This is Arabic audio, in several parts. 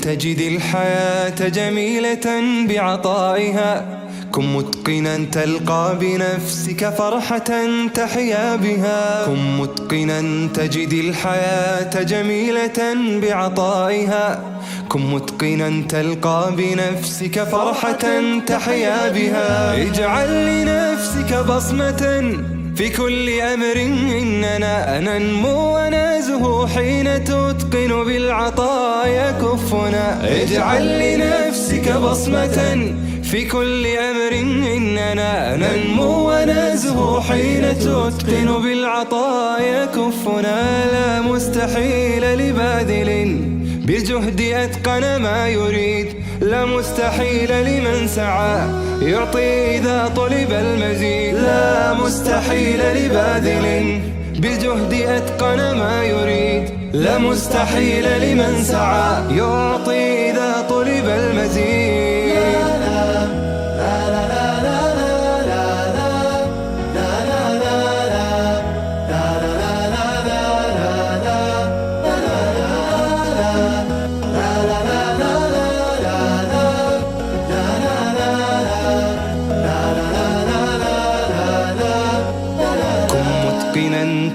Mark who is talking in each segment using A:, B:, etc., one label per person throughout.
A: تجد الحياة جميلة بعطائها، كن متقنا تلقى بنفسك فرحة تحيا بها. كن متقنا تجد الحياة جميلة بعطائها، كن متقنا تلقى بنفسك فرحة تحيا بها. اجعل لنفسك بصمة في كل أمر، إننا ننمو ونزهو حين تتقن بالعطايا كفنا. اجعل لنفسك بصمة في كل أمر، إننا ننمو ونزهو حين تتقن بالعطايا كفنا. لا مستحيل لباذل بالجهد أتقن ما يريد، لا مستحيل لمن سعى يعطي إذا طلب المزيد. لا مستحيل لباذل بالجهد أتقن ما يريد، لا مستحيل لمن سعى يعطي إذا طلب المزيد.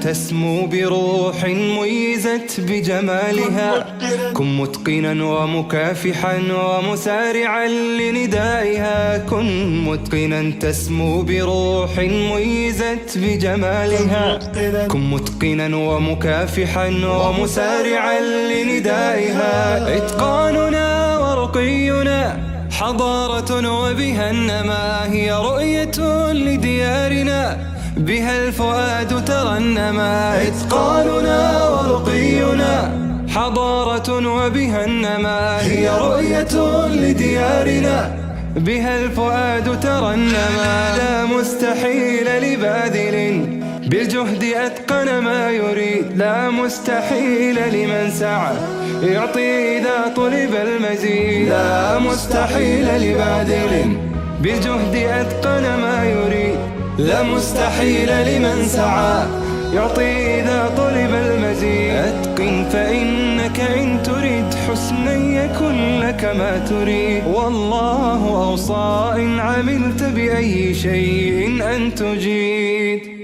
A: تسمو بروح ميزت بجمالها، كن متقنا ومكافحا ومسارعا لندائها. كن متقنا تسمو بروح ميزت بجمالها، كن متقنا ومكافحا ومسارعا لندائها. إتقاننا ورقينا حضارة وبها النما، هي رؤية لديارنا بها الفؤاد ترنما. إتقاننا ورقينا حضارة وبها النما، هي رؤية لديارنا بها الفؤاد ترنما. لا مستحيل لباذل بالجهد أتقن ما يريد، لا مستحيل لمن سعى يعطي إذا طلب المزيد. لا مستحيل لباذل بالجهد أتقن ما يريد، لا مستحيل لمن سعى يعطي إذا طلب المزيد. أتقن فإنك إن تريد حسنا يكن لك ما تريد، والله أوصى إن عملت بأي شيء أن تجيد.